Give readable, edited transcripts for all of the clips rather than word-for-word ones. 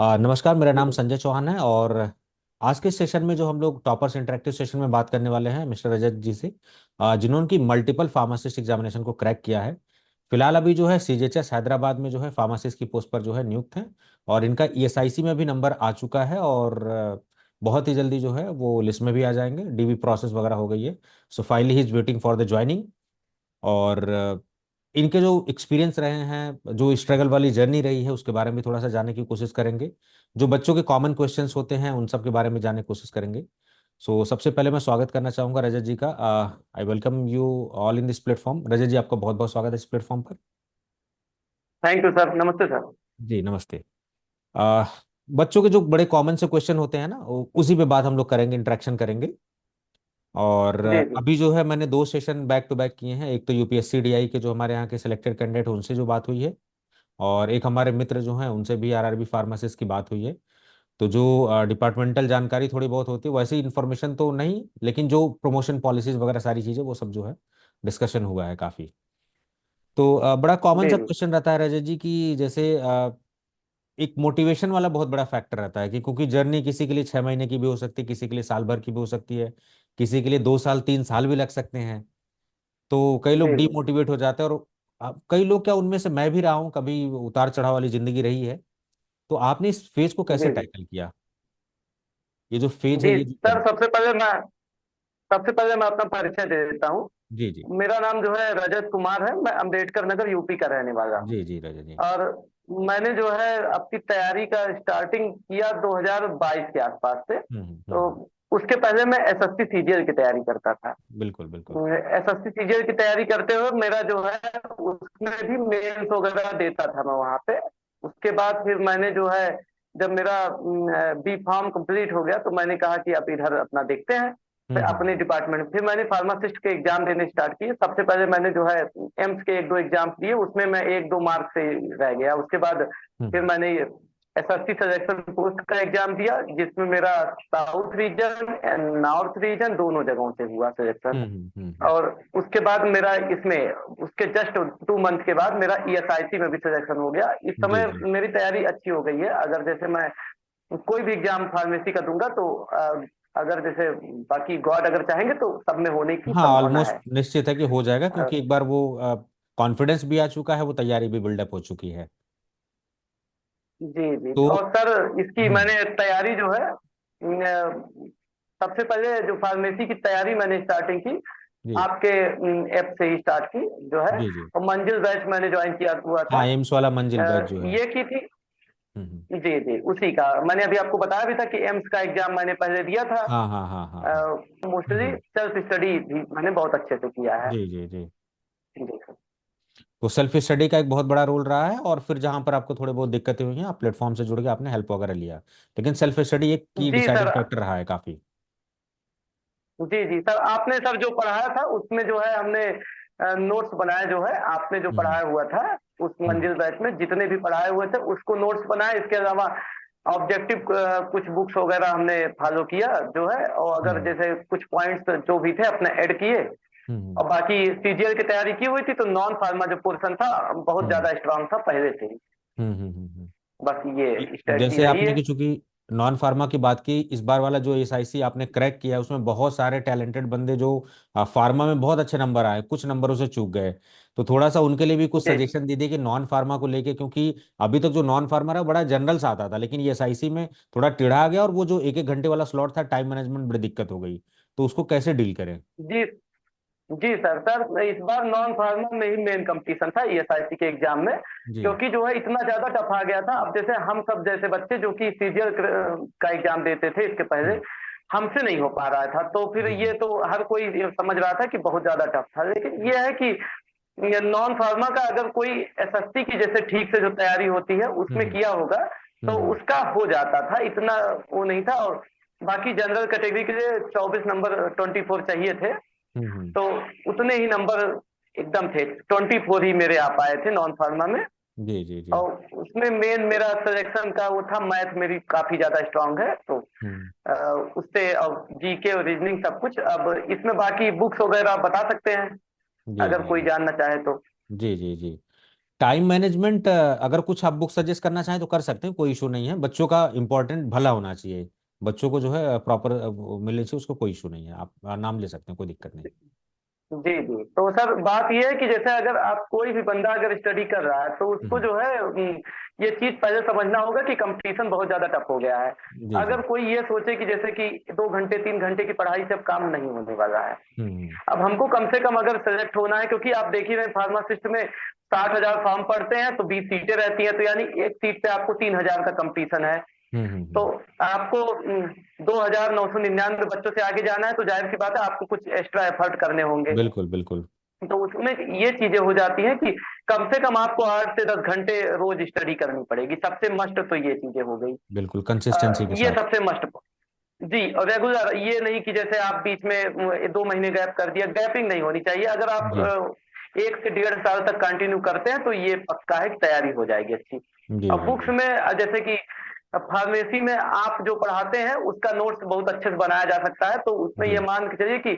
नमस्कार, मेरा जी नाम संजय चौहान है। और आज के सेशन में जो हम लोग टॉपर्स इंटरेक्टिव सेशन में बात करने वाले हैं मिस्टर रजत जी से, जिन्होंने की मल्टीपल फार्मासिस्ट एग्जामिनेशन को क्रैक किया है। फिलहाल अभी जो है सीजीएचएस हैदराबाद में जो है फार्मासिस्ट की पोस्ट पर जो है नियुक्त हैं। और इनका ईएसआईसी में भी नंबर आ चुका है, और बहुत ही जल्दी जो है वो लिस्ट में भी आ जाएंगे। डीवी प्रोसेस वगैरह हो गई है। So finally he is waiting for the joining. और इनके जो एक्सपीरियंस रहे हैं, जो स्ट्रगल वाली जर्नी रही है, उसके बारे में थोड़ा सा जानने की कोशिश करेंगे। जो बच्चों के कॉमन क्वेश्चंस होते हैं उन सब के बारे में जानने की कोशिश करेंगे। सो सबसे पहले मैं स्वागत करना चाहूंगा रजत जी का। I welcome you all in this platform. Rajat ji, आपका बहुत बहुत स्वागत है इस प्लेटफॉर्म पर। Thank you sir. नमस्ते सर। जी नमस्ते। आ, बच्चों के जो बड़े कॉमन से क्वेश्चन होते हैं ना, उसी पे बात हम लोग करेंगे, इंटरेक्शन करेंगे। और जी जी अभी जो है मैंने दो सेशन बैक टू बैक किए हैं। एक तो यूपीएससी डीआई के जो हमारे यहाँ के सिलेक्टेड कैंडिडेट हैं उनसे जो बात हुई है, और एक हमारे मित्र जो हैं उनसे भी आरआरबी फार्मासिस्ट की बात हुई है। तो जो डिपार्टमेंटल जानकारी थोड़ी बहुत होती है, वैसे इन्फॉर्मेशन तो नहीं, लेकिन जो प्रमोशन पॉलिसीज वगैरह सारी चीज़ें वो सब जो है डिस्कशन हुआ है काफ़ी। तो बड़ा कॉमन जी सा जी क्वेश्चन रहता है रजत जी की, जैसे एक मोटिवेशन वाला बहुत बड़ा फैक्टर रहता है कि क्योंकि जर्नी किसी के लिए 6 महीने की भी हो सकती है, किसी के लिए साल भर की भी हो सकती है, किसी के लिए 2 साल 3 साल भी लग सकते हैं। तो कई लोग जी जी डीमोटिवेट हो जाते हैं। और कई लोग, क्या उनमें से मैं भी रहा हूँ, कभी उतार चढ़ाव वाली जिंदगी रही है। तो आपने इस फेज को कैसे जी जी टैकल किया? ये जो फेज है, जी ये जो सर। सबसे पहले मैं अपना परिचय दे देता हूँ। जी जी मेरा नाम जो है रजत कुमार है। मैं अम्बेडकर नगर यूपी का रहने वाला हूँ। जी जी रजत जी। और मैंने जो है अपनी तैयारी का स्टार्टिंग किया 2022 के आसपास से। तो हम्म। उसके पहले मैं एसएससी सीजीएल की तैयारी करता था। बिल्कुल बिल्कुल। एसएससी सीजीएल की तैयारी करते हुए मेरा जो है उसमें भी मेंस वगैरह देता था मैं वहां पे। उसके बाद फिर मैंने जो है जब मेरा बी फार्म कंप्लीट हो गया तो मैंने कहा कि अब इधर अपना देखते हैं। फिर अपने हम्म। डिपार्टमेंट फिर मैंने फार्मासिस्ट के एग्जाम देने स्टार्ट किए। सबसे पहले मैंने जो है एम्स के एक दो एग्जाम दिए, उसमें मैं एक दो मार्क से रह गया। उसके बाद फिर हम्म मैंने एसएससी सिलेक्शन पोस्ट का एग्जाम दिया, जिसमें मेरा south region and north region दोनों जगहों से हुआ सिलेक्शन। हम्म। और उसके बाद मेरा इसमें उसके जस्ट 2 मंथ के बाद मेरा ईएसआईसी में भी सिलेक्शन हो गया। इस जी समय जी। मेरी तैयारी अच्छी हो गई है। अगर जैसे मैं कोई भी एग्जाम फार्मेसी का दूंगा तो अगर जैसे बाकी गॉड अगर चाहेंगे तो सब में होने की हाँ, संभावना ऑलमोस्ट है। निश्चित है कि हो जाएगा, अ, क्योंकि एक बार वो कॉन्फिडेंस भी आ चुका है, वो तैयारी भी बिल्डअप हो चुकी है। जी जी। तो और सर इसकी हम्म। मैंने तैयारी जो है सबसे पहले जो फार्मेसी की तैयारी मैंने स्टार्टिंग की जी आपके ऐप से ही स्टार्ट की जो है। जी जी। और मंजिल बैच मैंने ज्वाइन किया हुआ था। हाँ, एम्स वाला मंजिल बैच जो है। ये की थी। हम्म। जी जी, उसी का मैंने अभी आपको बताया भी था कि एम्स का एग्जाम मैंने पहले दिया था। हाँ हाँ हाँ हाँ हाँ। मोस्टली हम्म। सेल्फ स्टडी भी मैंने बहुत अच्छे से किया है। जी जी जी। जी सर। तो सेल्फ स्टडी का एक बहुत बड़ा रोल रहा है, और फिर जहां पर आपको थोड़ी बहुत दिक्कतें हुई हैं, आप प्लेटफॉर्म से जुड़ के आपने हेल्प वगैरह लिया। लेकिन सेल्फ स्टडी एक की जी डिसाइडिंग सर। फैक्टर रहा है काफी। जी जी सर, आपने सर जो पढ़ाया था उसमें जो है हमने नोट्स बनाए। जो है आपने जो हम्म पढ़ाया हुआ था उस हम्म मंजिल बैच में जितने भी पढ़ाए हुए थे उसको नोट्स बनाए। इसके अलावा ऑब्जेक्टिव कुछ बुक्स वगैरह हमने फॉलो किया जो है। और अगर हम्म जैसे कुछ पॉइंट्स जो भी थे अपने ऐड किए। हम्म और बाकी सीजीएल की तैयारी की हुई थी तो नॉन फार्मा जो पोर्शन था बहुत हम्म ज्यादा स्ट्रांग था पहले से ही। हम्म। बस ये स्ट्रेटजी जैसे रही आपने है। कि चूंकि नॉन फार्मा की बात की, इस बार वाला जो एसआईसी आपने क्रैक किया है उसमें बहुत सारे टैलेंटेड बंदे जो फार्मा में बहुत अच्छे नंबर आए, कुछ नंबरों से चूक गए। तो थोड़ा सा उनके लिए भी कुछ जी सजेशन दीजिए कि नॉन फार्मा को लेके, क्योंकि अभी तक जो नॉन फार्मा है बड़ा जनरल सा आता था, लेकिन ये एसआईसी में थोड़ा टेढ़ा आ गया, और वो जो एक एक घंटे वाला स्लॉट था, टाइम मैनेजमेंट बड़ी दिक्कत हो गई। तो उसको कैसे डील करें? जी जी सर इस बार नॉन फार्मा में ही मेन कंपटीशन था ईएसआईसी के एग्जाम में। जी। क्योंकि जो है इतना ज्यादा टफ आ गया था। अब जैसे हम सब जैसे बच्चे जो कि सीजीएल का एग्जाम देते थे इसके पहले, हम्म। हमसे नहीं हो पा रहा था। तो फिर जी ये जी। तो हर कोई ये समझ रहा था कि बहुत ज्यादा टफ था। लेकिन ये है कि ये नॉन फार्मा का अगर कोई एसएससी की जैसे ठीक से जो तैयारी होती है उसमें हम्म किया होगा तो हम्म उसका हो जाता था। इतना वो नहीं था। और बाकी जनरल कैटेगरी के लिए 24 नंबर 24 चाहिए थे। हम्म। तो उतने ही नंबर एकदम थे। 24 ही मेरे आ पाए थे नॉन फार्मा में। जी जी जी। और उसमें मेन मेरा सिलेक्शन का वो था, मैथ मेरी काफी ज्यादा स्ट्रांग है। तो हम्म। अ, उससे अब जीके और रीजनिंग सब कुछ। अब इसमें बाकी बुक्स वगैरह बता सकते हैं जी अगर जी कोई जी जानना चाहे तो। जी जी जी। टाइम मैनेजमेंट अगर कुछ आप बुक सजेस्ट करना चाहें तो कर सकते हैं, कोई इशू नहीं है। बच्चों का इंपॉर्टेंट भला होना चाहिए, बच्चों को जो है प्रॉपर मिलने चाहिए, उसको कोई इशू नहीं है। आप नाम ले सकते हैं, कोई दिक्कत नहीं। जी जी। तो सर बात यह है कि जैसे अगर आप कोई भी बंदा अगर स्टडी कर रहा है तो उसको हम्म, जो है ये चीज पहले समझना होगा कि कंपटीशन बहुत ज्यादा टफ हो गया है। जी जी। अगर कोई ये सोचे कि जैसे कि 2 घंटे 3 घंटे की पढ़ाई से अब काम नहीं होने वाला है। हम्म, अब हमको कम से कम अगर सेलेक्ट होना है, क्योंकि आप देख ही रहे फार्मासिस्ट में 60,000 फॉर्म पढ़ते हैं तो 20 सीटें रहती हैं, तो यानी एक सीट पे आपको 3,000 का कंपटीशन है। तो हम्म। आपको 2,999 बच्चों से आगे जाना है, तो जाहिर सी बात है आपको कुछ एक्स्ट्रा एफर्ट करने होंगे। बिल्कुल बिल्कुल। तो उसमें ये चीजें हो जाती हैं कि कम से कम आपको 8 से 10 घंटे रोज स्टडी करनी पड़ेगी, सबसे मस्ट तो ये चीजें हो गई। बिल्कुल कंसिस्टेंसी के ये साथ। सबसे मस्ट। जी, और रेगुलर ये नहीं कि जैसे आप बीच में 2 महीने गैप कर दिया, गैपिंग नहीं होनी चाहिए। अगर आप जी 1 से 1.5 साल तक कंटिन्यू करते हैं तो ये पक्का है कि तैयारी हो जाएगी अच्छी। जी अब जी बुक्स जी। में जैसे कि फार्मेसी में आप जो पढ़ाते हैं उसका नोट्स बहुत अच्छे से बनाया जा सकता है, तो उसमें ये जी मान के चलिए कि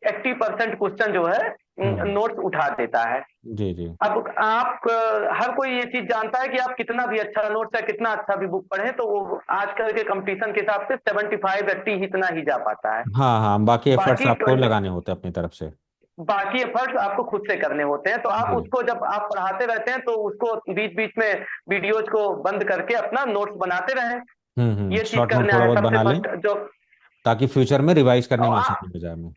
80% क्वेश्चन जो है हम्म। नोट्स उठा देता है। जी जी। अब आप हर कोई ये चीज जानता है कि आप कितना भी अच्छा नोट्स है, कितना अच्छा भी बुक पढ़े, तो वो आजकल के कंपटीशन के हिसाब से 75 80 इतना ही जा पाता है। हाँ हाँ, बाकी एफर्ट्स बाकी आपको 20 लगाने होते हैं अपनी तरफ से। बाकी एफर्ट्स आपको खुद से करने होते हैं। तो आप जी। उसको जब आप पढ़ाते रहते हैं तो उसको बीच बीच में वीडियोज को बंद करके अपना नोट्स बनाते रहें। ये चीज शॉर्ट नोट करना थोड़ा है बहुत सबसे बना लें, मस्ट जो। ताकि फ्यूचर में रिवाइज करने और में आसानी हो जाए हमें।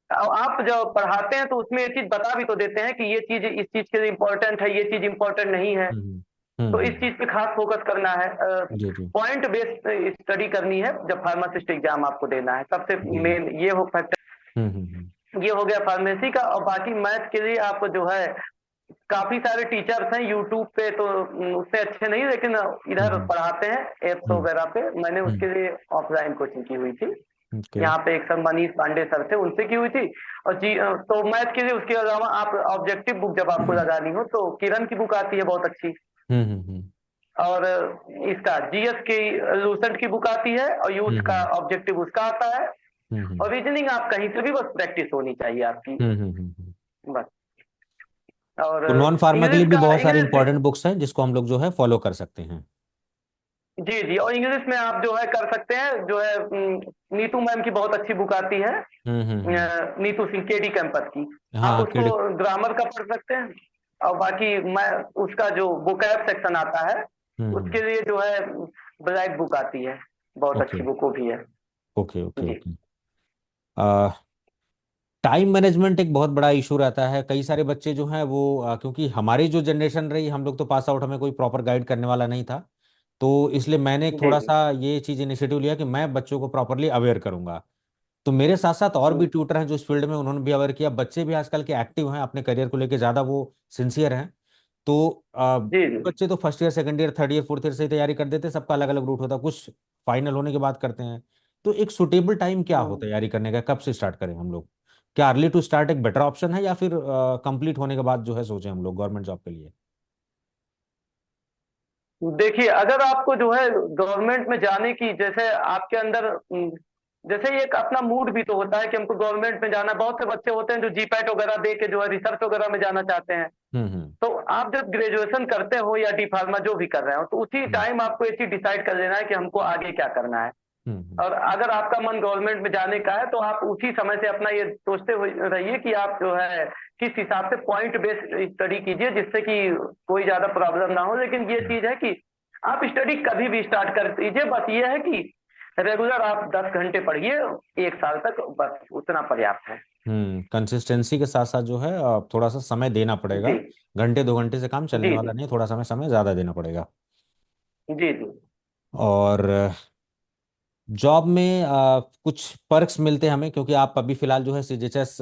आप जब पढ़ाते हैं तो उसमें ये चीज बता भी तो देते हैं कि ये चीज इस चीज के लिए इम्पोर्टेंट है, ये चीज इम्पोर्टेंट नहीं है। हम्म तो इस हम्म। चीज पे खास फोकस करना है। जी जी पॉइंट बेस्ड स्टडी करनी है जब फार्मासिस्ट एग्जाम आपको देना है, सबसे जी जी। मेन ये हो फैक्टर। हम्म। ये हो गया फार्मेसी का। और बाकी मैथ के लिए आप जो है काफी सारे टीचर्स हैं यूट्यूब पे, तो उससे अच्छे नहीं लेकिन इधर हम्म पढ़ाते हैं एप्स हम्म वगैरह पे। मैंने हम्म। उसके लिए ऑफलाइन कोचिंग की हुई थी। ओके। यहाँ पे एक सर मनीष पांडे सर थे, उनसे की हुई थी। और जी तो मैथ के लिए उसके अलावा आप ऑब्जेक्टिव बुक जब आपको लगानी हो तो किरण की बुक आती है बहुत अच्छी। हम्म। और इसका जीएस की लूसेंट की बुक आती है, और यूथ का हम्म ऑब्जेक्टिव उसका आता है। हम्म और रीजनिंग आप कहीं से भी बस प्रैक्टिस होनी चाहिए आपकी, हम्म। बस। और तो नॉन फार्मा के लिए इंग्लिश भी का बहुत सारी इंग्लिश इंपॉर्टेंट बुक्स हैं जिसको हम लोग जो है फॉलो कर सकते हैं। जी जी। और इंग्लिश में आप जो है कर सकते हैं, जो है नीतू मैम की बहुत अच्छी बुक आती है। हम्म। नीतू सिंह केडी कैंपस की। हाँ आप हाँ, उसको ग्रामर का पढ़ सकते हैं। और बाकी मैं उसका जो वोकैब सेक्शन आता है हम्म। उसके लिए जो है ब्लैक बुक आती है, बहुत ओके अच्छी बुक वो भी है। ओके ओके जी ओके। टाइम मैनेजमेंट एक बहुत बड़ा इशू रहता है। कई सारे बच्चे जो हैं वो क्योंकि हमारी जो जनरेशन रही, हम लोग तो पास आउट, हमें कोई प्रॉपर गाइड करने वाला नहीं था। तो इसलिए मैंने एक जी थोड़ा जी। सा ये चीज़ इनिशिएटिव लिया कि मैं बच्चों को प्रॉपरली अवेयर करूंगा। तो मेरे साथ साथ और भी ट्यूटर हैं जो इस फील्ड में, उन्होंने भी अवेयर किया। बच्चे भी आजकल के एक्टिव हैं, अपने करियर को लेकर ज़्यादा वो सिंसियर हैं। तो जी जी। बच्चे तो first year second year third year fourth year से ही तैयारी कर देते हैं, सबका अलग अलग रूट होता है, कुछ फाइनल होने के बाद करते हैं। तो एक सुटेबल टाइम क्या हो हम्म। तैयारी करने का, कब से स्टार्ट करें हम लोग? क्या अर्ली टू स्टार्ट एक बेटर ऑप्शन है, या फिर कंप्लीट होने के बाद जो है सोचें हम लोग गवर्नमेंट जॉब के लिए? देखिए, अगर आपको जो है गवर्नमेंट में जाने की, जैसे आपके अंदर जैसे एक अपना मूड भी तो होता है कि हमको गवर्नमेंट में जाना है। बहुत से बच्चे होते हैं जो जीपैट वगैरह दे के जो है रिसर्च वगैरह में जाना चाहते हैं। हम्म। तो आप जब ग्रेजुएशन करते हो या डी फार्मा जो भी कर रहे हो, तो उसी हम्म टाइम आपको ये चीज डिसाइड कर लेना है कि हमको आगे क्या करना है। हम्म और अगर आपका मन गवर्नमेंट में जाने का है तो आप उसी समय से अपना ये सोचते हुए रहिए कि आप जो है किस हिसाब से पॉइंट बेस्ड स्टडी कीजिए, जिससे कि कोई ज्यादा प्रॉब्लम ना हो। लेकिन ये चीज है कि आप स्टडी कभी भी स्टार्ट कर दीजिए, बस ये है कि रेगुलर आप 10 घंटे पढ़िए 1 साल तक, बस उतना पर्याप्त है। कंसिस्टेंसी के साथ साथ जो है थोड़ा सा समय देना पड़ेगा। जी घंटे दो घंटे से काम चलने जी वाला जी। नहीं है, थोड़ा समय समय ज़्यादा देना पड़ेगा। जी जी। और जॉब में कुछ पर्क्स मिलते हैं हमें, क्योंकि आप अभी फिलहाल जो है सीजीएचएस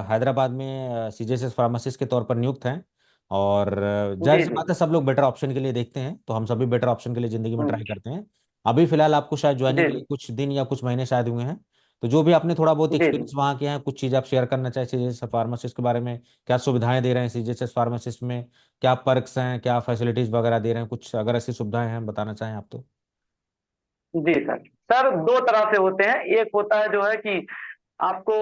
हैदराबाद में सीजीएचएस फार्मासिस्ट के तौर पर नियुक्त हैं। और जाहिर जी सी जी। बात है, सब लोग बेटर ऑप्शन के लिए देखते हैं, तो हम सभी बेटर ऑप्शन के लिए ज़िंदगी में हम्म, ट्राई करते हैं। अभी फिलहाल आपको शायद ज्वाइनिंग जी के लिए जी। कुछ दिन या कुछ महीने शायद हुए हैं। तो जो भी आपने थोड़ा बहुत जी जी। एक्सपीरियंस वहाँ किया है, कुछ चीज़ आप शेयर करना चाहे सीजीएचएस फार्मासिस्ट के बारे में? क्या सुविधाएं दे रहे हैं सीजीएचएस फार्मासिस्ट में? क्या पर्क्स हैं, क्या फैसिलिटीज़ वगैरह दे रहे हैं? कुछ अगर ऐसी सुविधाएं हैं बताना चाहें आप तो। जी सर। सर दो तरह से होते हैं। एक होता है जो है कि आपको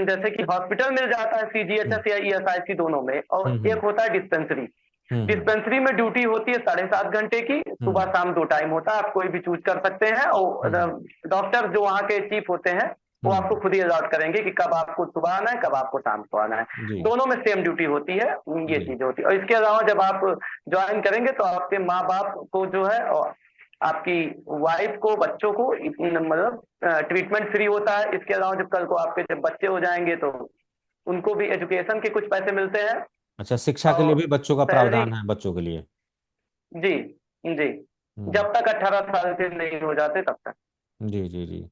जैसे कि हॉस्पिटल मिल जाता है हम्म सीजीएचएस या ईएसआईसी दोनों में, और हम्म एक होता है डिस्पेंसरी। हम्म। डिस्पेंसरी में ड्यूटी होती है 7.5 घंटे की, सुबह हम्म। शाम 2 टाइम होता है, आप कोई भी चूज कर सकते हैं। और हम्म। डॉक्टर जो वहाँ के चीफ होते हैं वो आपको हम्म। खुद ही अलॉट करेंगे कि कब आपको सुबह आना है, कब आपको शाम को आना है। जी दोनों में सेम ड्यूटी होती है, ये जी। चीज होती है। और इसके अलावा जब आप ज्वाइन करेंगे तो आपके माँ बाप को जो है, और आपकी वाइफ को, बच्चों को मतलब ट्रीटमेंट फ्री होता है। इसके अलावा जब कल को आपके जब बच्चे हो जाएंगे तो उनको भी एजुकेशन के कुछ पैसे मिलते हैं। अच्छा, शिक्षा के लिए और भी बच्चों का सैलरी, प्रावधान है बच्चों के लिए? जी जी, हम्म। जब तक 18 साल के नहीं हो जाते तब तक। जी जी जी।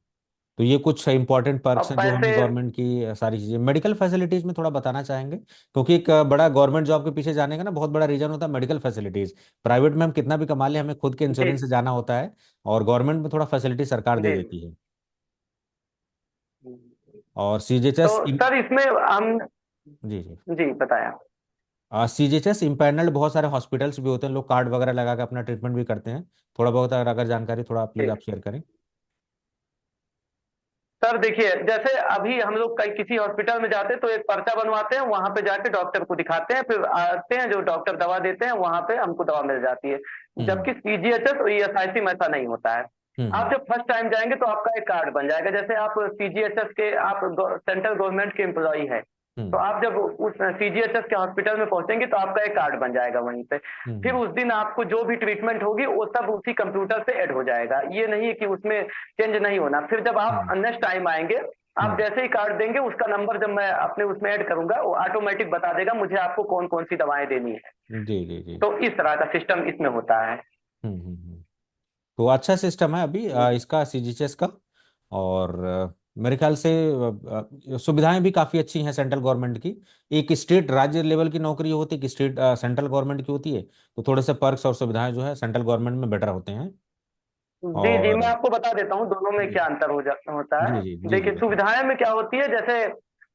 तो ये कुछ इंपॉर्टेंट और पर्क्स हैं जो हमें पैसे, गवर्नमेंट की सारी चीज़ें, मेडिकल फैसिलिटीज़ में थोड़ा बताना चाहेंगे? क्योंकि एक बड़ा गवर्नमेंट जॉब के पीछे जाने का ना बहुत बड़ा रीजन होता है मेडिकल फैसिलिटीज़। प्राइवेट में हम कितना भी कमा लें, हमें खुद के जी इंश्योरेंस से जाना होता है, और गवर्नमेंट में थोड़ा फैसिलिटी सरकार दे जी। देती है। और सीजीएचएस, तो सर इसमें हम, जी जी, जी बताया। सीजीएचएस इम्पैनल्ड बहुत सारे हॉस्पिटल्स भी होते हैं, लोग कार्ड वगैरह लगा के अपना ट्रीटमेंट भी करते हैं। थोड़ा बहुत अगर जानकारी थोड़ा प्लीज़ आप ठीक शेयर करें। सर, देखिए जैसे अभी हम लोग कहीं किसी हॉस्पिटल में जाते हैं तो एक पर्चा बनवाते हैं, वहां पे जाके डॉक्टर को दिखाते हैं, फिर आते हैं जो डॉक्टर दवा देते हैं वहां पे हमको दवा मिल जाती है। हम्म। जबकि सीजीएचएस और ईएसआईसी में ऐसा नहीं होता है। आप हम्म। जब फर्स्ट टाइम जाएंगे तो आपका एक कार्ड बन जाएगा, जैसे आप सीजीएचएस के, आप सेंट्रल गवर्नमेंट के एम्प्लॉई है, तो हम्म। आप जब उस सीजीएचएस के हॉस्पिटल में पहुंचेंगे तो आपका एक कार्ड बन जाएगा वहीं पे। फिर हम्म। उस दिन आपको जो भी ट्रीटमेंट होगी वो सब उसी कंप्यूटर से ऐड हो जाएगा, ये नहीं है कि उसमें चेंज नहीं होना। फिर जब आप हम्म। नेक्स्ट टाइम आएंगे, आप हम्म। जैसे ही कार्ड देंगे उसका नंबर जब मैं अपने उसमें ऐड करूंगा वो ऑटोमेटिक बता देगा मुझे आपको कौन कौन सी दवाएं देनी है। जी जी जी। तो इस तरह का सिस्टम इसमें होता है। तो अच्छा सिस्टम है अभी इसका सीजीएचएस का। और मेरे ख्याल से सुविधाएं भी काफ़ी अच्छी हैं सेंट्रल गवर्नमेंट की। एक स्टेट राज्य लेवल की नौकरी होती है कि स्टेट सेंट्रल गवर्नमेंट की होती है, तो थोड़े से पर्क्स और सुविधाएं जो है सेंट्रल गवर्नमेंट में बेटर होते हैं। जी जी, और मैं आपको बता देता हूँ दोनों में जी क्या अंतर होता जी है। जी जी जी देखिए बताएं। सुविधाएं में क्या होती है, जैसे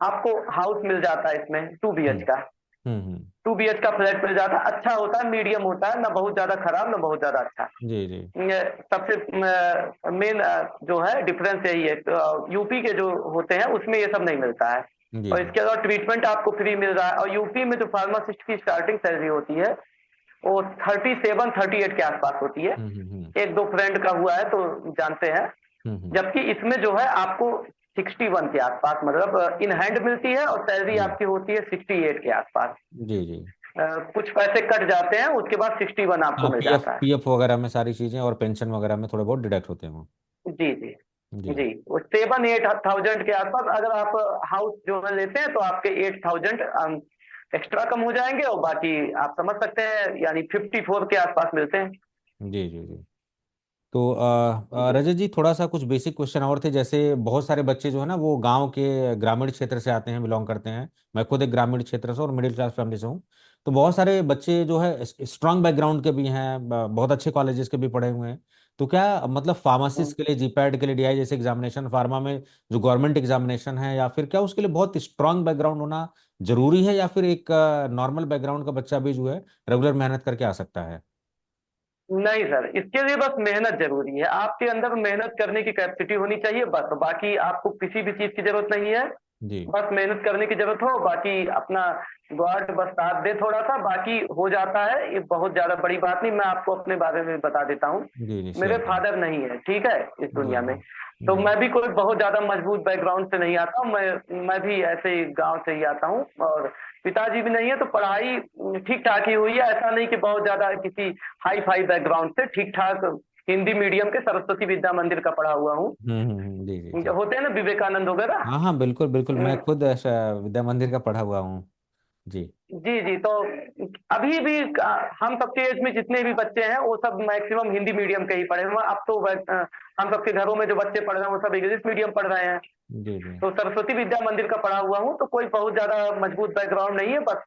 आपको हाउस मिल जाता है इसमें टू बी एच हम्म। का। हम्म। 2 BH का फ्लैट मिल जाता है, अच्छा होता है, मीडियम होता है, ना बहुत ज्यादा खराब ना बहुत ज्यादा अच्छा। जी जी ये सबसे मेन जो है डिफरेंस यही है। यूपी के जो होते हैं उसमें ये सब नहीं मिलता है। जी और जी। इसके अलावा ट्रीटमेंट आपको फ्री मिल रहा है। और यूपी में जो फार्मासिस्ट की स्टार्टिंग सैलरी होती है वो 37-38 के आसपास होती है। हम्म। एक दो फ्रेंड का हुआ है तो जानते हैं। हम्म। जबकि इसमें जो है आपको 61 के आसपास मतलब इन हैंड मिलती है, और सैलरी जी आपकी होती है 68 के आसपास। जी जी। कुछ पैसे कट जाते हैं, उसके बाद 61 आपको हाँ, मिल पीएफ जाता है। पीएफ वगैरह में सारी चीज़ें और पेंशन वगैरह में थोड़े बहुत डिडक्ट होते हैं वो। जी जी जी जी, वो 7-8 थाउजेंड के आसपास। अगर आप हाउस जो है लेते हैं तो आपके 8 थाउजेंड एक्स्ट्रा कम हो जाएंगे, और बाकी आप समझ सकते हैं यानी 54 के आसपास मिलते हैं। जी जी जी। तो जी रजत जी, थोड़ा सा कुछ बेसिक क्वेश्चन और थे। जैसे बहुत सारे बच्चे जो है ना वो गांव के ग्रामीण क्षेत्र से आते हैं, बिलोंग करते हैं। मैं खुद एक ग्रामीण क्षेत्र से और मिडिल क्लास फैमिली से हूँ। तो बहुत सारे बच्चे जो है स्ट्रांग बैकग्राउंड के भी हैं, बहुत अच्छे कॉलेजेस के भी पढ़े हुए हैं। तो क्या मतलब फार्मासिस्ट के लिए, जीपैट के लिए, डीआई जैसे एग्जामिनेशन, फार्मा में जो गवर्नमेंट एग्जामिनेशन है, या फिर क्या उसके लिए बहुत स्ट्रांग बैकग्राउंड होना जरूरी है, या फिर एक नॉर्मल बैकग्राउंड का बच्चा भी जो है रेगुलर मेहनत करके आ सकता है? नहीं सर, इसके लिए बस मेहनत जरूरी है, आपके अंदर मेहनत करने की कैपेसिटी होनी चाहिए बस। बाकी आपको किसी भी चीज की जरूरत नहीं है, जी बस मेहनत करने की जरूरत हो। बाकी अपना गॉड बस साथ दे थोड़ा सा, बाकी हो जाता है, ये बहुत ज्यादा बड़ी बात नहीं। मैं आपको अपने बारे में बता देता हूँ। जी जी, मेरे शेयर करें। फादर नहीं है, ठीक है, इस जी दुनिया में। जी तो जी। मैं भी कोई बहुत ज्यादा मजबूत बैकग्राउंड से नहीं आता हूँ, मैं भी ऐसे ही गांव से ही आता हूँ। और पिताजी भी नहीं है, तो पढ़ाई ठीक ठाक ही हुई है, ऐसा नहीं कि बहुत ज्यादा किसी हाई फाई बैकग्राउंड से। ठीक ठाक हिंदी मीडियम के सरस्वती विद्या मंदिर का पढ़ा हुआ हूँ। जी जी जी। होते हैं ना विवेकानंद वगैरह। हाँ हाँ, बिल्कुल बिल्कुल, मैं हम्म, खुद ऐसा विद्या मंदिर का पढ़ा हुआ हूँ। जी जी जी। तो अभी भी हम सबके एज में जितने भी बच्चे हैं वो सब मैक्सिमम हिंदी मीडियम के ही पढ़े हुए हैं। अब तो हम सबके घरों में जो बच्चे पढ़ रहे हैं वो सब इंग्लिश मीडियम पढ़ रहे हैं। जी जी। तो सरस्वती विद्या मंदिर का पढ़ा हुआ हूँ, तो कोई बहुत ज्यादा मजबूत बैकग्राउंड नहीं है। बस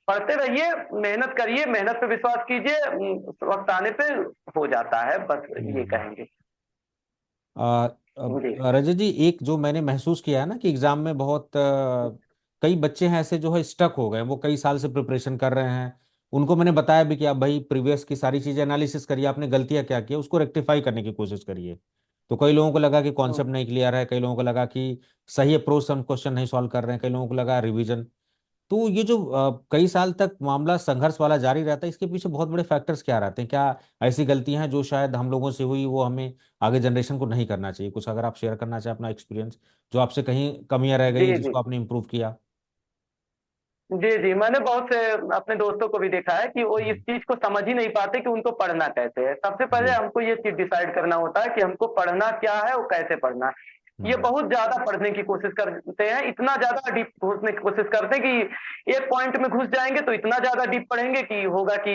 पढ़ते रहिए, मेहनत करिए, मेहनत पे विश्वास कीजिए, वक्त आने पे हो जाता है, बस ये हम्म। कहेंगे। अब जी रजत जी, एक जो मैंने महसूस किया है ना कि एग्जाम में बहुत कई बच्चे हैं ऐसे जो है स्टक हो गए, वो कई साल से प्रिपरेशन कर रहे हैं। उनको मैंने बताया भी कि आप भाई प्रीवियस की सारी चीजें एनालिसिस करिए, आपने गलतियां क्या की है उसको रेक्टिफाई करने की कोशिश करिए। तो कई लोगों को लगा कि हम्म, कॉन्सेप्ट नहीं क्लियर है, कई लोगों को लगा कि सही अप्रोच से हम क्वेश्चन नहीं सॉल्व कर रहे हैं, कई लोगों को लगा रिवीजन। तो ये जो कई साल तक मामला संघर्ष वाला जारी रहता है, इसके पीछे बहुत बड़े फैक्टर्स क्या रहते हैं? क्या ऐसी गलतियां हैं जो शायद हम लोगों से हुई, वो हमें आगे जनरेशन को नहीं करना चाहिए? कुछ अगर आप शेयर करना चाहें अपना एक्सपीरियंस, जो आपसे कहीं कमियां रह गई जी हैं जी जिसको आपने इम्प्रूव किया। जी जी, मैंने बहुत से अपने दोस्तों को भी देखा है कि वो इस जी चीज को समझ ही नहीं पाते कि उनको पढ़ना कैसे है। सबसे पहले जी। हमको ये चीज डिसाइड करना होता है कि हमको पढ़ना क्या है और कैसे पढ़ना है। ये हम्म बहुत ज्यादा पढ़ने की कोशिश करते हैं, इतना ज्यादा डीप घुसने की कोशिश करते हैं कि एक पॉइंट में घुस जाएंगे तो इतना ज्यादा डीप पढ़ेंगे कि होगा कि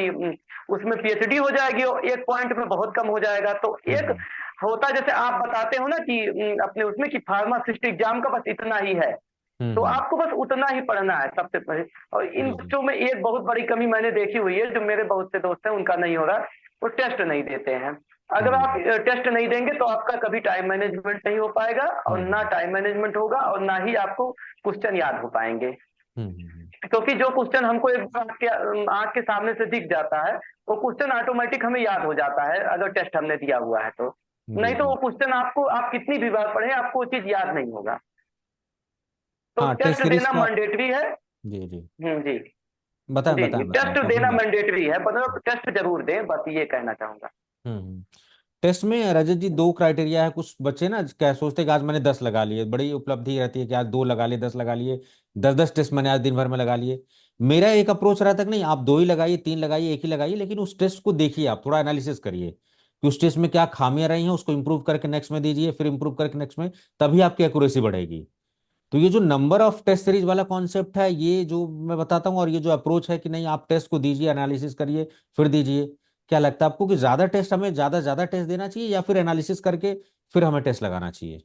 उसमें पीएचडी हो जाएगी, और एक पॉइंट में बहुत कम हो जाएगा। तो एक हम्म होता, जैसे आप बताते हो ना कि अपने उसमें कि फार्मासिस्ट एग्जाम का बस इतना ही है, तो हम्म। आपको बस उतना ही पढ़ना है सबसे पहले। और इन जी जी। बच्चों में एक बहुत बड़ी कमी मैंने देखी हुई है, जो मेरे बहुत से दोस्त हैं उनका नहीं हो रहा, वो टेस्ट नहीं देते हैं। अगर जी आप जी। टेस्ट नहीं देंगे तो आपका कभी टाइम मैनेजमेंट नहीं हो पाएगा, और ना हम्म टाइम मैनेजमेंट होगा और ना ही आपको क्वेश्चन याद हो पाएंगे। हम्म। क्योंकि जो क्वेश्चन हमको एक बार आंख के सामने से दिख जाता है, वो क्वेश्चन ऑटोमेटिक हमें याद हो जाता है अगर टेस्ट हमने दिया हुआ है तो। जी नहीं तो जी। वो क्वेश्चन आपको, आप कितनी भी बार पढ़े, आपको वो चीज याद नहीं होगा। तो हाँ, टेस्ट टेस्ट सीरीज देना का। मैंडेटरी है। जी जी। जी बताएं जी बताएं जी, बताएं, टेस्ट आप अपनी देना बात। मैंडेटरी है, मतलब टेस्ट जरूर दें, बस ये कहना चाहूंगा। हम्म। टेस्ट में रजत जी दो क्राइटेरिया है। कुछ बच्चे ना क्या सोचते हैं कि आज मैंने 10 लगा लिए, बड़ी उपलब्धि रहती है कि आज 2 लगा लिए, 10 लगा लिए, 10-10 टेस्ट मैंने आज दिन भर में लगा लिए। मेरा एक अप्रोच रहता है कि नहीं, आप 2 ही लगाइए, 3 लगाइए, एक ही लगाइए, लेकिन उस टेस्ट को देखिए, आप थोड़ा एनालिसिस करिए कि उस टेस्ट में क्या खामियां रही हैं, उसको इंप्रूव करके नेक्स्ट में दीजिए, फिर इंप्रूव करके नेक्स्ट में, तभी आपकी एक्यूरेसी बढ़ेगी। तो ये जो नंबर ऑफ टेस्ट सीरीज वाला कॉन्सेप्ट है, ये जो मैं बताता हूँ, और ये जो अप्रोच है कि नहीं आप टेस्ट को दीजिए, एनालिसिस करिए, फिर दीजिए, क्या लगता है आपको कि ज्यादा टेस्ट, हमें ज्यादा ज्यादा टेस्ट देना चाहिए या फिर एनालिसिस करके फिर हमें टेस्ट लगाना चाहिए?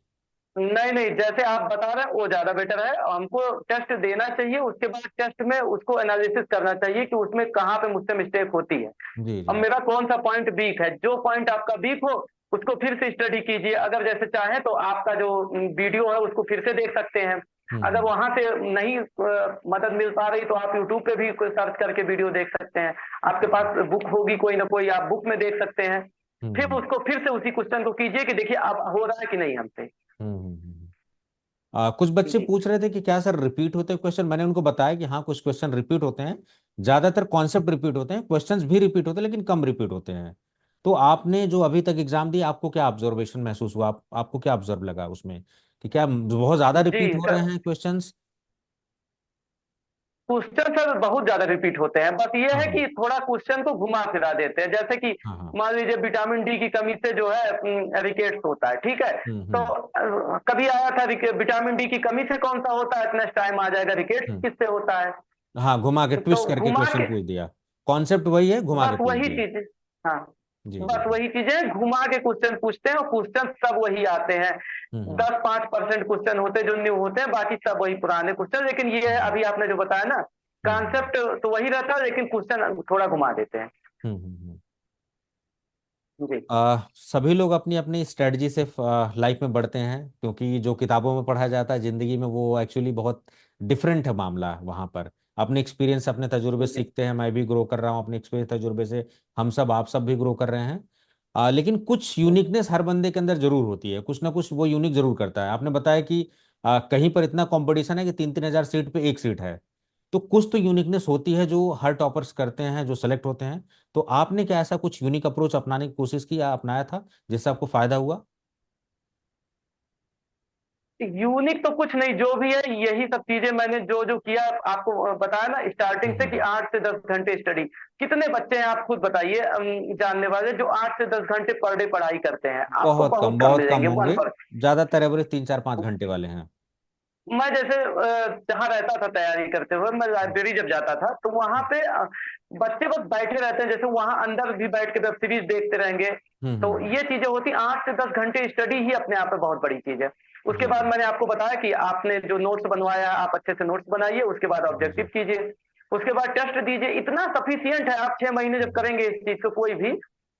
नहीं नहीं, जैसे आप बता रहे हैं वो ज्यादा बेटर है। हमको टेस्ट देना चाहिए, उसके बाद टेस्ट में उसको एनालिसिस करना चाहिए कि उसमें कहाँ पे मुझसे मिस्टेक होती है। जी अब जी। मेरा कौन सा पॉइंट वीक है, जो पॉइंट आपका वीक हो उसको फिर से स्टडी कीजिए। अगर जैसे चाहें तो आपका जो वीडियो है उसको फिर से देख सकते हैं। अगर हम्म वहां से नहीं मदद मिल पा रही तो आप यूट्यूब पे भी कोई सर्च करके वीडियो देख सकते हैं। आपके हम्म पास बुक होगी कोई ना कोई, आप बुक में देख सकते हैं। फिर हम्म उसको फिर से उसी क्वेश्चन को कीजिए कि देखिए अब हो रहा है कि नहीं हमसे। हम्म हम्म, हम्म। कुछ बच्चे जी पूछ रहे थे कि क्या सर रिपीट होते हैं क्वेश्चन। मैंने उनको बताया कि हाँ, कुछ क्वेश्चन रिपीट होते हैं, ज्यादातर कॉन्सेप्ट रिपीट होते हैं, क्वेश्चंस भी रिपीट होते हैं, लेकिन कम रिपीट होते हैं। तो आपने जो अभी तक एग्जाम दिया, आपको क्या ऑब्जर्वेशन महसूस हुआ? आपको क्या ऑब्जर्व लगा उसमें कि क्या बहुत ज्यादा जी रिपीट हो रहे सर, हैं क्वेश्चंस? क्वेश्चन सर बहुत ज्यादा रिपीट होते हैं, बस ये हाँ है हाँ कि थोड़ा क्वेश्चन को घुमा फिरा देते हैं। जैसे कि हाँ हाँ। मान लीजिए विटामिन डी की कमी से जो है रिकेट्स होता है, ठीक है। तो हम्म। कभी आया था विटामिन डी की कमी से कौन सा होता है, नेक्स्ट टाइम आ जाएगा रिकेट्स हम्म। किससे होता है। हाँ, घुमा के तो ट्विस्ट करके घुमा क्वेश्चन के, पूछ दिया। कॉन्सेप्ट वही है, घुमा के बस पूछ वही दिया। चीज, हाँ, जी जी बस जी। वही चीजें घुमा के क्वेश्चन पूछते हैं, और क्वेश्चन सब वही आते हैं। हम्म 10-5% क्वेश्चन होते हैं जो न्यू होते हैं, बाकी सब वही पुराने क्वेश्चन। लेकिन ये है, हम्म अभी आपने जो बताया ना, हम्म कॉन्सेप्ट तो वही रहता है, लेकिन क्वेश्चन थोड़ा घुमा देते हैं। हम्म। जी सभी लोग अपनी अपनी स्ट्रेटजी से लाइफ में बढ़ते हैं, क्योंकि जो किताबों में पढ़ा जाता है जिंदगी में, वो एक्चुअली बहुत डिफरेंट है मामला वहाँ पर। अपने एक्सपीरियंस, अपने तजुर्बे जी सीखते हैं। मैं भी ग्रो कर रहा हूँ अपने एक्सपीरियंस तजुर्बे से, हम सब, आप सब भी ग्रो कर रहे हैं। लेकिन कुछ यूनिकनेस हर बंदे के अंदर जरूर होती है, कुछ ना कुछ वो यूनिक जरूर करता है। आपने बताया कि कहीं पर इतना कंपटीशन है कि 3-3 हजार सीट पे एक सीट है। तो कुछ तो यूनिकनेस होती है जो हर टॉपर्स करते हैं, जो सेलेक्ट होते हैं। तो आपने क्या ऐसा कुछ यूनिक अप्रोच अपनाने की कोशिश की या अपनाया था जिससे आपको फायदा हुआ? यूनिक तो कुछ नहीं, जो भी है यही सब चीजें मैंने जो जो किया आपको बताया ना स्टार्टिंग से, कि हम्म। 8 से 10 घंटे स्टडी। कितने बच्चे हैं आप खुद बताइए जानने वाले जो 8 से 10 घंटे पर डे पढ़ाई करते हैं? आपको बहुत कम बहुत कम मिलेंगे, वन। होंगे। ज्यादातर एवरेज 3-4-5 घंटे वाले हैं। मैं जैसे जहाँ रहता था तैयारी करते हुए, मैं लाइब्रेरी जब जाता था तो वहां पे बच्चे बस बैठे रहते हैं, जैसे वहां अंदर भी बैठ के वेब सीरीज देखते रहेंगे। तो हम्म। ये चीजें होती, 8 से 10 घंटे स्टडी ही अपने आप में बहुत बड़ी चीज है। उसके जी बाद जी मैंने आपको बताया कि आपने जो नोट्स बनवाया आप अच्छे से नोट्स बनाइए, उसके बाद जी जी। ऑब्जेक्टिव कीजिए, उसके बाद टेस्ट दीजिए। इतना सफिशियंट है, आप 6 महीने जब हम्म, करेंगे इस चीज को कोई भी,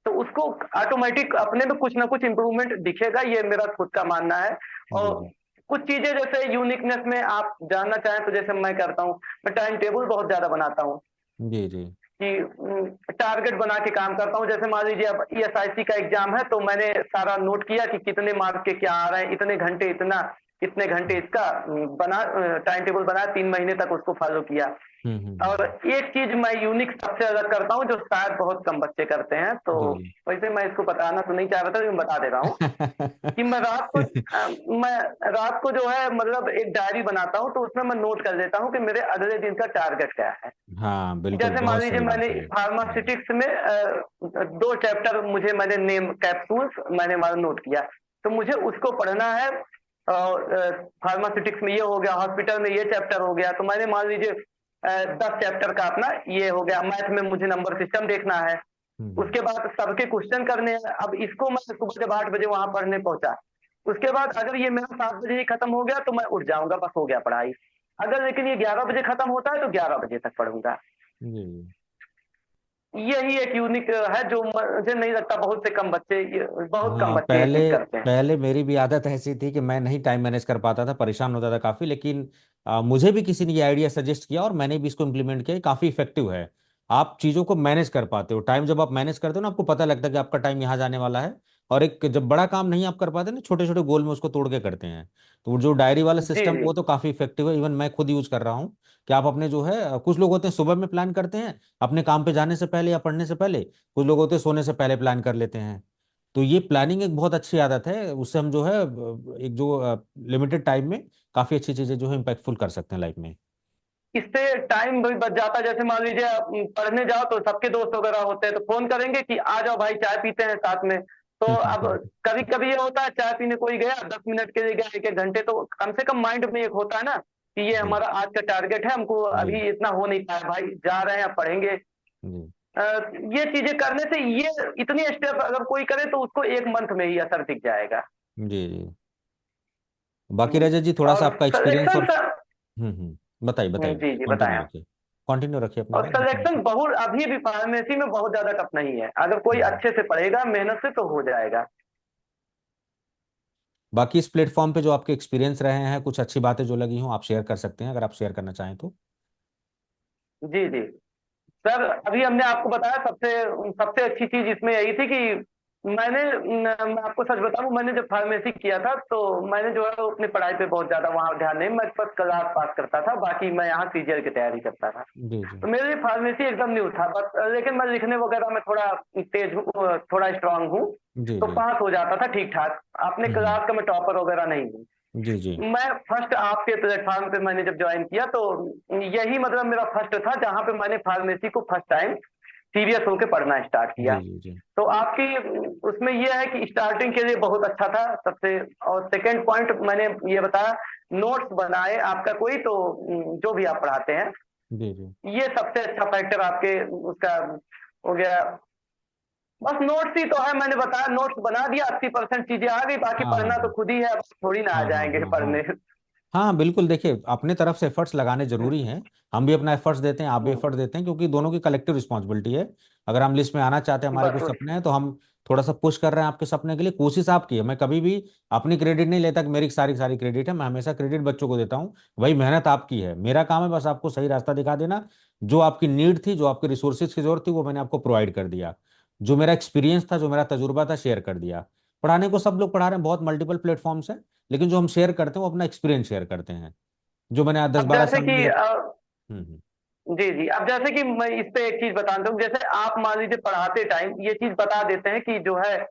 तो उसको ऑटोमेटिक अपने में कुछ ना कुछ इंप्रूवमेंट दिखेगा, ये मेरा खुद का मानना है। जी और जी कुछ चीजें जैसे यूनिकनेस में आप जानना चाहें तो जैसे मैं करता हूँ, मैं टाइम टेबल बहुत ज्यादा बनाता हूँ, जी जी। कि टारगेट बना के काम करता हूँ। जैसे मान लीजिए अब ईएसआईसी का एग्जाम है, तो मैंने सारा नोट किया कि कितने मार्क्स के क्या आ रहे हैं, इतने घंटे इतना कितने घंटे इसका बना, टाइम टेबल बनाया, 3 महीने तक उसको फॉलो किया। और हम्म। एक चीज मैं यूनिक सबसे अलग करता हूँ जो शायद बहुत कम बच्चे करते हैं, तो जी जी। वैसे मैं इसको बताना तो नहीं चाह रहा था लेकिन बता दे रहा हूँ कि मैं रात को जो है मतलब एक डायरी बनाता हूँ, तो उसमें मैं नोट कर लेता हूँ कि मेरे अगले दिन का टारगेट क्या है। हाँ बिल्कुल, जैसे मान बहुत लीजिए सही मैंने बात है ये। फार्मास्यूटिक्स में 2 चैप्टर मुझे मैंने नेम कैप्सूल्स मैंने वहां नोट किया, तो मुझे उसको पढ़ना है। फार्मास्यूटिक्स में ये हो गया, हॉस्पिटल में ये चैप्टर हो गया, तो मैंने मान लीजिए 10 चैप्टर का अपना ये हो गया। मैथ में मुझे नंबर सिस्टम देखना है, हम्म उसके बाद सबके क्वेश्चन करने हैं। अब इसको मैं सुबह जब 8 बजे वहां पढ़ने पहुंचा, उसके बाद अगर ये मेरा 7 बजे ही खत्म हो गया तो मैं उठ जाऊंगा, बस हो गया पढ़ाई। अगर लेकिन ये 11 बजे खत्म होता है तो 11 बजे तक पढ़ूंगा। जी। यही एक यूनिक है जो मुझे नहीं लगता बहुत से कम बच्चे, बहुत कम हाँ, बच्चे ये पहले चीज करते हैं। पहले मेरी भी आदत ऐसी थी कि मैं नहीं टाइम मैनेज कर पाता था, परेशान होता था काफी, लेकिन मुझे भी किसी ने ये आइडिया सजेस्ट किया और मैंने भी इसको इम्प्लीमेंट किया। ये काफी इफेक्टिव है। आप चीजों को मैनेज कर पाते हो, टाइम जब आप मैनेज करते हो ना, आपको पता लगता है कि आपका टाइम यहाँ जाने वाला है। और एक जब बड़ा काम नहीं आप कर पाते ना, छोटे छोटे गोल में उसको तोड़ के करते हैं। तो वो जो डायरी वाला जी सिस्टम जी वो तो काफी इफेक्टिव है, इवन मैं खुद यूज कर रहा हूँ। कि आप अपने जो है कुछ लोग होते हैं सुबह में प्लान करते हैं अपने काम पे जाने से पहले या पढ़ने से पहले, कुछ लोग होते हैं सोने से पहले प्लान कर लेते हैं। तो ये प्लानिंग एक बहुत अच्छी आदत है, उससे हम जो है एक जो लिमिटेड टाइम में काफी अच्छी चीजें जो है इम्पैक्टफुल कर सकते हैं लाइफ में। इससे टाइम भी बच जाता है। जैसे मान लीजिए आप पढ़ने जाओ तो सबके दोस्त वगैरह होते हैं तो फोन करेंगे कि आ जाओ भाई चाय पीते हैं साथ में। तो अब कभी कभी ये होता है चाय पीने कोई गया 10 मिनट के लिए गया, 1 1 घंटे, तो कम से कम माइंड में एक होता है ना कि ये जी हमारा आज का टारगेट है, हमको जी अभी इतना हो नहीं पाया, भाई जा रहे हैं पढ़ेंगे। जी अ, ये चीजें करने से ये इतनी स्टेप अगर कोई करे तो उसको 1 मंथ में ही असर दिख जाएगा। जी जी। बाकी हम्म, रजत जी, थोड़ा सा और आपका एक्सपीरियंस सिलेक्शन और सर। बताइए बताइए जी बताइए, जी कंटिन्यू बताएं। रखिए। कंटिन्यू रखिए अपनी और बात, मैं थोड़ा सिलेक्शन सा। बहुत अभी भी फार्मेसी में बहुत ज्यादा टफ नहीं है, अगर कोई हम्म। अच्छे से पढ़ेगा मेहनत से तो हो जाएगा। बाकी इस प्लेटफॉर्म पे जो आपके एक्सपीरियंस रहे हैं, कुछ अच्छी बातें जो लगी हों आप शेयर कर सकते हैं, अगर आप शेयर करना चाहें तो। जी जी सर, अभी हमने आपको बताया सबसे सबसे अच्छी चीज इसमें यही थी कि मैं आपको सच बताऊं, मैंने जब फार्मेसी किया था तो मैंने जो है वो अपनी पढ़ाई पे बहुत ज्यादा वहां ध्यान नहीं, मैं बस क्लास पास करता था, बाकी मैं यहाँ सीजीएल की तैयारी करता था। जी जी तो मेरे लिए फार्मेसी एकदम न्यू था, बस लेकिन मैं लिखने वगैरह में थोड़ा तेज हूँ, थोड़ा स्ट्रांग हूँ, जी तो जी। पास हो जाता था ठीक ठाक। अपने हम्म। क्लास का मैं टॉपर वगैरह नहीं हूँ। जी जी मैं फर्स्ट आपके प्लेटफॉर्म पे मैंने जब ज्वाइन किया तो यही मतलब मेरा फर्स्ट था जहां पे मैंने फार्मेसी को फर्स्ट टाइम सीरियस होकर पढ़ना स्टार्ट किया। जी जी जी तो आपकी उसमें यह है कि स्टार्टिंग के लिए बहुत अच्छा था सबसे। और सेकंड पॉइंट मैंने ये बताया, नोट्स बनाए आपका कोई तो जो भी आप पढ़ाते हैं, जी जी। ये सबसे अच्छा फैक्टर आपके उसका हो गया। बस नोट्स ही तो है, मैंने बताया नोट्स बना दिया, 80% चीजें आ गई, बाकी हाँ हाँ पढ़ना तो हाँ खुद ही है, अब थोड़ी ना आ हाँ हाँ जाएंगे हाँ हाँ। पढ़ने। हाँ बिल्कुल, देखिए अपने तरफ से एफर्ट्स लगाने जरूरी हैं। हम भी अपना एफर्ट्स देते हैं, आप भी हम्म, एफर्ट देते हैं, क्योंकि दोनों की कलेक्टिव रिस्पॉन्सिबिलिटी है। अगर हम लिस्ट में आना चाहते हैं, हमारे बस कुछ वही। सपने हैं, तो हम थोड़ा सा पुश कर रहे हैं आपके सपने के लिए, कोशिश आपकी है। मैं कभी भी अपनी क्रेडिट नहीं लेता कि मेरी सारी सारी क्रेडिट है, मैं हमेशा क्रेडिट बच्चों को देता हूँ। वही मेहनत आपकी है, मेरा काम है बस आपको सही रास्ता दिखा देना। जो आपकी नीड थी, जो आपके रिसोर्सेज की जरूरत थी, वो मैंने आपको प्रोवाइड कर दिया। जो मेरा एक्सपीरियंस था, जो मेरा तजुर्बा था, शेयर कर दिया। पढ़ाने को सब लोग पढ़ा रहे हैं, बहुत मल्टीपल प्लेटफॉर्म्स हैं, लेकिन जो हम शेयर करते हैं वो अपना एक्सपीरियंस शेयर करते हैं, जो मैंने आज दस अब बारह जैसे साल कि में। जी जी, अब जैसे कि मैं इस पे एक चीज बताता हूँ, जैसे आप मान लीजिए पढ़ाते टाइम ये चीज बता देते हैं कि जो है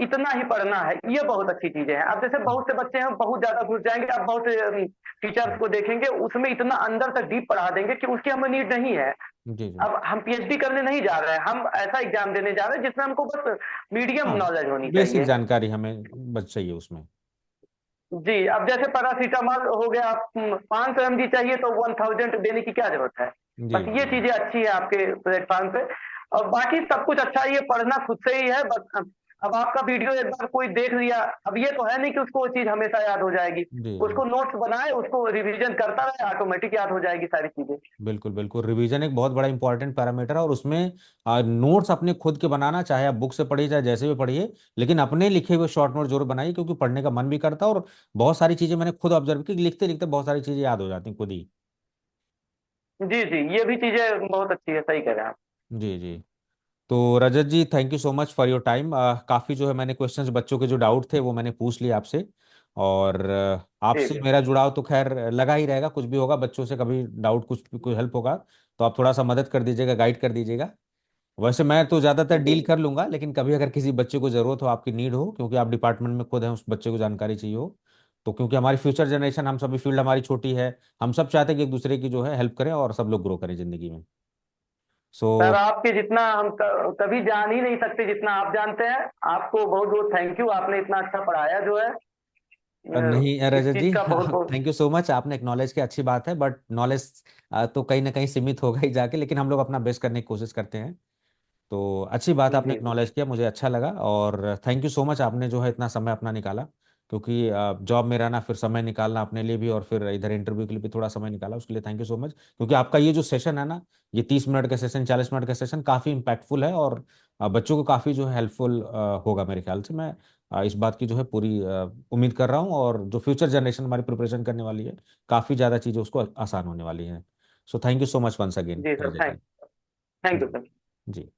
इतना ही पढ़ना है, ये बहुत अच्छी चीजें हैं। अब जैसे बहुत से बच्चे हैं बहुत ज्यादा घुस जाएंगे, अब बहुत से टीचर्स को देखेंगे उसमें इतना अंदर तक डीप पढ़ा देंगे कि उसकी हमें नीड नहीं है। जी जी। अब हम पीएचडी करने नहीं जा रहे हैं, हम ऐसा एग्जाम देने जा रहे हैं जिसमें हमको बस मीडियम हाँ, नॉलेज होनी बेसिक चाहिए। जानकारी हमें बस चाहिए उसमें। जी, अब जैसे पैरासीटामॉल हो गया, 500 mg चाहिए तो 1000 देने की क्या जरूरत है। जी बस जी ये जी। चीजें अच्छी है आपके प्लेटफॉर्म पे। और बाकी सब कुछ अच्छा है, ये पढ़ना खुद से ही है बस। अब आपका वीडियो एक बार कोई देख लिया, अब ये तो है नहीं कि उसको वो चीज हमेशा याद हो जाएगी। जी जी। उसको नोट्स बनाए, उसको रिवीजन करता रहे, ऑटोमेटिक याद हो जाएगी सारी चीजें। बिल्कुल बिल्कुल, रिवीजन एक बहुत बड़ा इंपॉर्टेंट पैरामीटर है, और उसमें नोट्स अपने खुद के बनाना, चाहे आप बुक से पढ़िए चाहे जैसे भी पढ़िए, लेकिन अपने लिखे हुए शॉर्ट नोट जरूर बनाइए, क्योंकि पढ़ने का मन भी करता है। और बहुत सारी चीजें मैंने खुद ऑब्जर्व की कि लिखते लिखते बहुत सारी चीजें याद हो जाती हैं खुद ही। जी जी, ये भी चीजें बहुत अच्छी है, सही कह रहे हैं आप। जी जी। तो Rajat ji, thank you so much for your time. काफ़ी जो है मैंने क्वेश्चंस बच्चों के जो डाउट थे वो मैंने पूछ लिए आपसे। और जी आपसे जी मेरा जुड़ाव तो खैर लगा ही रहेगा, कुछ भी होगा बच्चों से कभी डाउट, कुछ भी कोई हेल्प होगा तो आप थोड़ा सा मदद कर दीजिएगा, गाइड कर दीजिएगा। वैसे मैं तो ज़्यादातर जी डील कर लूंगा, लेकिन कभी अगर किसी बच्चे को ज़रूरत हो, आपकी नीड हो, क्योंकि आप डिपार्टमेंट में खुद हैं, उस बच्चे को जानकारी चाहिए हो, तो क्योंकि हमारी फ्यूचर जनरेशन, हम सभी फील्ड हमारी छोटी है, हम सब चाहते हैं कि एक दूसरे की जो है हेल्प करें और सब लोग ग्रो करें ज़िंदगी में। सो सर, आपके जितना हम कभी जान ही नहीं सकते जितना आप जानते हैं। आपको बहुत बहुत थैंक यू, आपने इतना अच्छा पढ़ाया जो है। नहीं इस रजत जी, चीज का बहुत बहुत। थैंक यू सो मच, आपने एक्नॉलेज की अच्छी बात है, बट नॉलेज तो कहीं ना कहीं सीमित होगा ही जाके, लेकिन हम लोग अपना बेस्ट करने की कोशिश करते हैं। तो अच्छी बात आपने जी जी एक्नॉलेज किया, मुझे अच्छा लगा, और थैंक यू सो मच, आपने जो है इतना समय अपना निकाला, क्योंकि जॉब में रहना, फिर समय निकालना अपने लिए भी, और फिर इधर इंटरव्यू के लिए भी थोड़ा समय निकाला, उसके लिए थैंक यू सो मच। क्योंकि आपका ये जो सेशन है ना, ये 30 मिनट का सेशन, 40 मिनट का सेशन काफ़ी इम्पैक्टफुल है, और बच्चों को काफ़ी जो है हेल्पफुल होगा मेरे ख्याल से। मैं इस बात की जो है पूरी उम्मीद कर रहा हूँ, और जो फ्यूचर जनरेशन हमारी प्रिपरेशन करने वाली है, काफ़ी ज़्यादा चीज़ें उसको आसान होने वाली हैं। So thank you so much once again जी सर, रजत थैंक जी। थैंक यू जी। सर। जी।